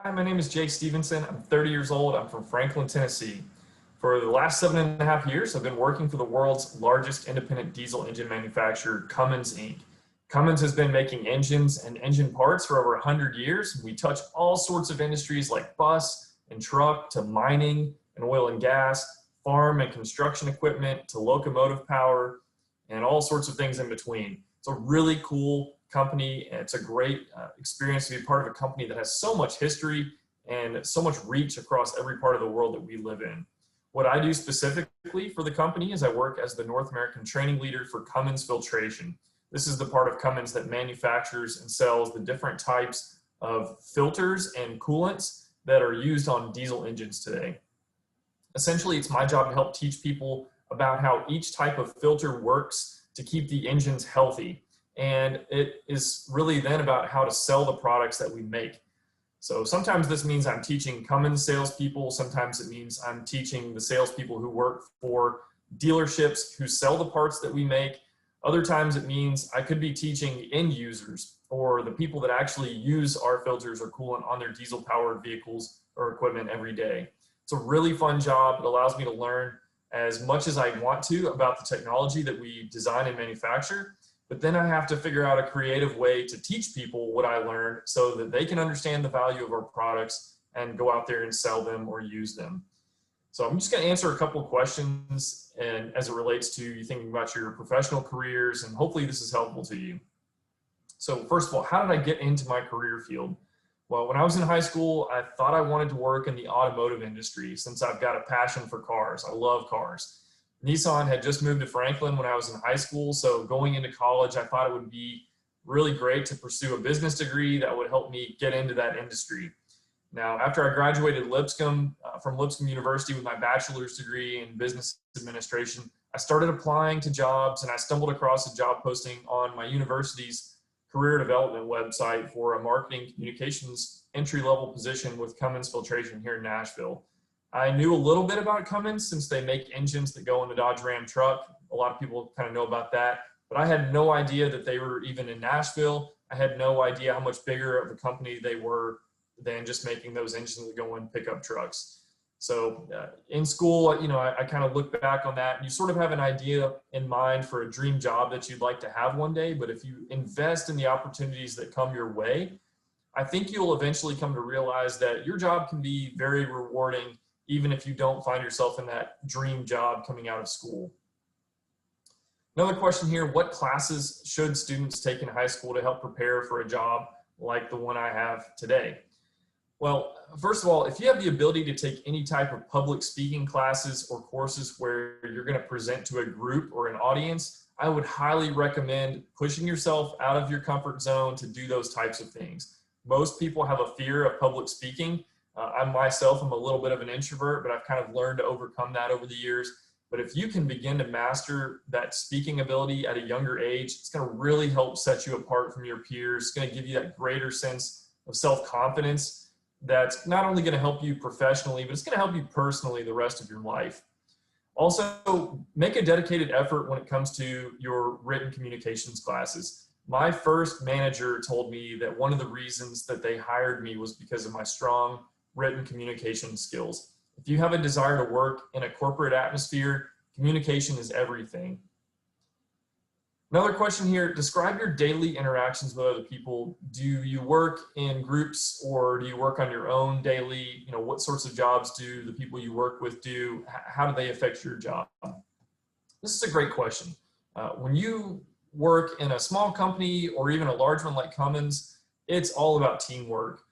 Hi, my name is Jake Stevenson. I'm 30 years old. I'm from Franklin, Tennessee. For the last 7.5 years, I've been working for the world's largest independent diesel engine manufacturer, Cummins, Inc. Cummins has been making engines and engine parts for over 100 years. We touch all sorts of industries like bus and truck to mining and oil and gas, farm and construction equipment to locomotive power, and all sorts of things in between. It's a really cool company, and it's a great experience to be part of a company that has so much history and so much reach across every part of the world that we live in. What I do specifically for the company is I work as the North American training leader for Cummins Filtration. This is the part of Cummins that manufactures and sells the different types of filters and coolants that are used on diesel engines today. Essentially, it's my job to help teach people about how each type of filter works to keep the engines healthy. And it is really then about how to sell the products that we make. So sometimes this means I'm teaching Cummins salespeople. Sometimes it means I'm teaching the salespeople who work for dealerships who sell the parts that we make. Other times it means I could be teaching end users or the people that actually use our filters or coolant on their diesel powered vehicles or equipment every day. It's a really fun job. It allows me to learn as much as I want to about the technology that we design and manufacture. But then I have to figure out a creative way to teach people what I learned so that they can understand the value of our products and go out there and sell them or use them. So I'm just going to answer a couple of questions and as it relates to you thinking about your professional careers, and hopefully this is helpful to you. So first of all, how did I get into my career field? Well, when I was in high school, I thought I wanted to work in the automotive industry since I've got a passion for cars. I love cars. Nissan had just moved to Franklin when I was in high school, so going into college, I thought it would be really great to pursue a business degree that would help me get into that industry. Now, after I graduated from Lipscomb University with my bachelor's degree in business administration, I started applying to jobs, and I stumbled across a job posting on my university's career development website for a marketing communications entry-level position with Cummins Filtration here in Nashville. I knew a little bit about Cummins since they make engines that go in the Dodge Ram truck. A lot of people kind of know about that, but I had no idea that they were even in Nashville. I had no idea how much bigger of a company they were than just making those engines that go in pickup trucks. So in school, I kind of look back on that, and you sort of have an idea in mind for a dream job that you'd like to have one day. But if you invest in the opportunities that come your way, I think you'll eventually come to realize that your job can be very rewarding even if you don't find yourself in that dream job coming out of school. Another question here, what classes should students take in high school to help prepare for a job like the one I have today? Well, first of all, if you have the ability to take any type of public speaking classes or courses where you're going to present to a group or an audience, I would highly recommend pushing yourself out of your comfort zone to do those types of things. Most people have a fear of public speaking. I myself am a little bit of an introvert, but I've kind of learned to overcome that over the years. But if you can begin to master that speaking ability at a younger age, it's going to really help set you apart from your peers. It's going to give you that greater sense of self-confidence that's not only going to help you professionally, but it's going to help you personally the rest of your life. Also, make a dedicated effort when it comes to your written communications classes. My first manager told me that one of the reasons that they hired me was because of my strong written communication skills. If you have a desire to work in a corporate atmosphere, communication is everything. Another question here, describe your daily interactions with other people. Do you work in groups or do you work on your own daily? What sorts of jobs do the people you work with do? How do they affect your job? This is a great question. When you work in a small company or even a large one like Cummins, it's all about teamwork.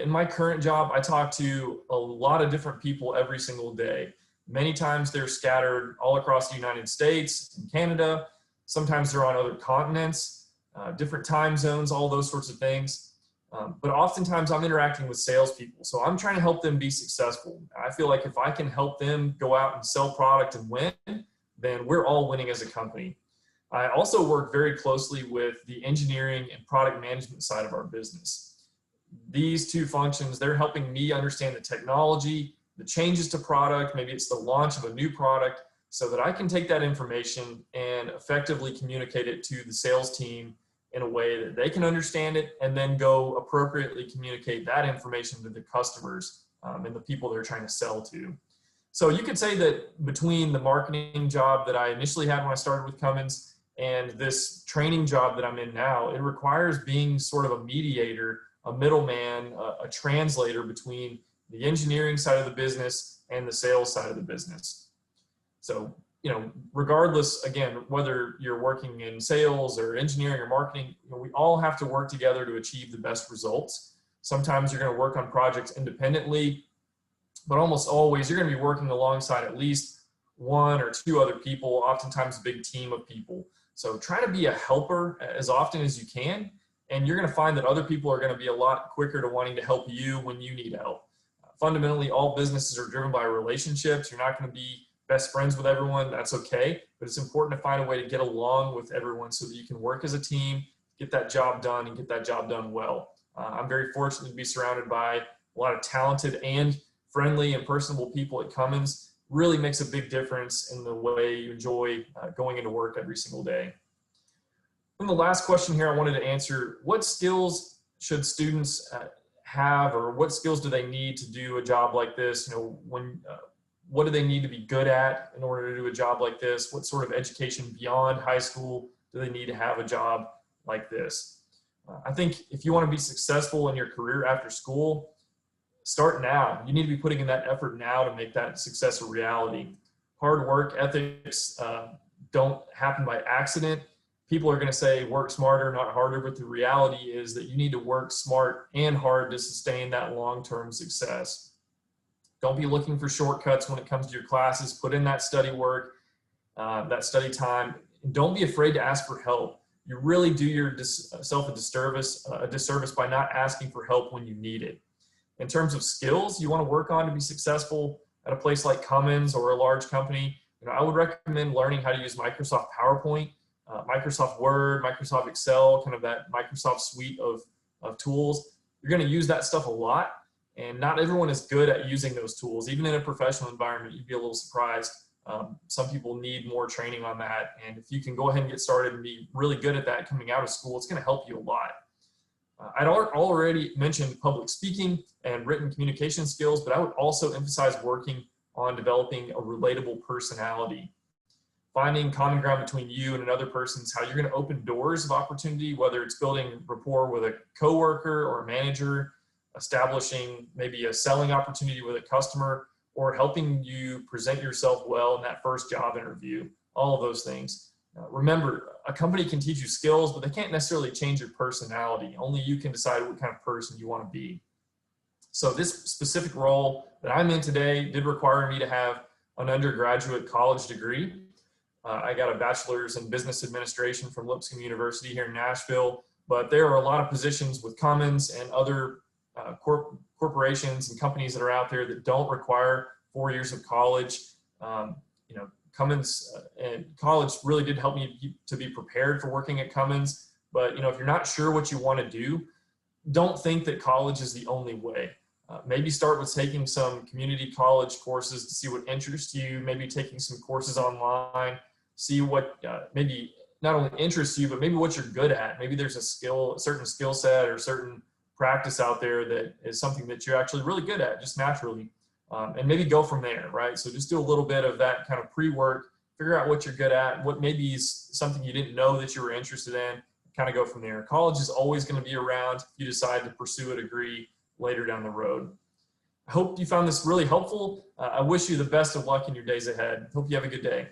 In my current job, I talk to a lot of different people every single day. Many times they're scattered all across the United States and Canada. Sometimes they're on other continents, different time zones, all those sorts of things. But oftentimes I'm interacting with salespeople. So I'm trying to help them be successful. I feel like if I can help them go out and sell product and win, then we're all winning as a company. I also work very closely with the engineering and product management side of our business. These two functions, they're helping me understand the technology, the changes to product, maybe it's the launch of a new product, so that I can take that information and effectively communicate it to the sales team in a way that they can understand it, and then go appropriately communicate that information to the customers and the people they're trying to sell to. So you could say that between the marketing job that I initially had when I started with Cummins and this training job that I'm in now, it requires being sort of a mediator, a middleman, a translator between the engineering side of the business and the sales side of the business. So, you know, regardless, again, whether you're working in sales or engineering or marketing, you know, we all have to work together to achieve the best results. Sometimes you're going to work on projects independently, but almost always you're going to be working alongside at least one or two other people, oftentimes a big team of people. So try to be a helper as often as you can, and you're going to find that other people are going to be a lot quicker to wanting to help you when you need help. Fundamentally, all businesses are driven by relationships. You're not going to be best friends with everyone. That's okay, but it's important to find a way to get along with everyone so that you can work as a team, get that job done, and get that job done well. I'm very fortunate to be surrounded by a lot of talented and friendly and personable people at Cummins. Really makes a big difference in the way you enjoy going into work every single day. And the last question here I wanted to answer: what skills should students have, or what skills do they need to do a job like this? You know, what do they need to be good at in order to do a job like this? What sort of education beyond high school do they need to have a job like this? I think if you want to be successful in your career after school, start now. You need to be putting in that effort now to make that success a reality. Hard work ethics don't happen by accident. People are going to say work smarter, not harder, but the reality is that you need to work smart and hard to sustain that long-term success. Don't be looking for shortcuts when it comes to your classes. Put in that study work, that study time, and don't be afraid to ask for help. You really do yourself a disservice by not asking for help when you need it. In terms of skills you want to work on to be successful at a place like Cummins or a large company, you know, I would recommend learning how to use Microsoft PowerPoint, Microsoft Word, Microsoft Excel, kind of that Microsoft suite of tools. You're going to use that stuff a lot, and not everyone is good at using those tools. Even in a professional environment, you'd be a little surprised. Some people need more training on that, and if you can go ahead and get started and be really good at that coming out of school, it's going to help you a lot. I'd already mentioned public speaking and written communication skills, but I would also emphasize working on developing a relatable personality. Finding common ground between you and another person is how you're going to open doors of opportunity, whether it's building rapport with a coworker or a manager, establishing maybe a selling opportunity with a customer, or helping you present yourself well in that first job interview. All of those things. Remember, a company can teach you skills, but they can't necessarily change your personality. Only you can decide what kind of person you want to be. So this specific role that I'm in today did require me to have an undergraduate college degree. I got a bachelor's in business administration from Lipscomb University here in Nashville, but there are a lot of positions with Cummins and other corporations and companies that are out there that don't require 4 years of college. You know, Cummins and college really did help me to be prepared for working at Cummins. But, you know, if you're not sure what you want to do, don't think that college is the only way. Maybe start with taking some community college courses to see what interests you, maybe taking some courses online, see what maybe not only interests you, but maybe what you're good at. Maybe there's a certain skill set or certain practice out there that is something that you're actually really good at, just naturally. And maybe go from there, right? So just do a little bit of that kind of pre-work, figure out what you're good at, what maybe is something you didn't know that you were interested in, kind of go from there. College is always going to be around if you decide to pursue a degree later down the road. I hope you found this really helpful. I wish you the best of luck in your days ahead. Hope you have a good day.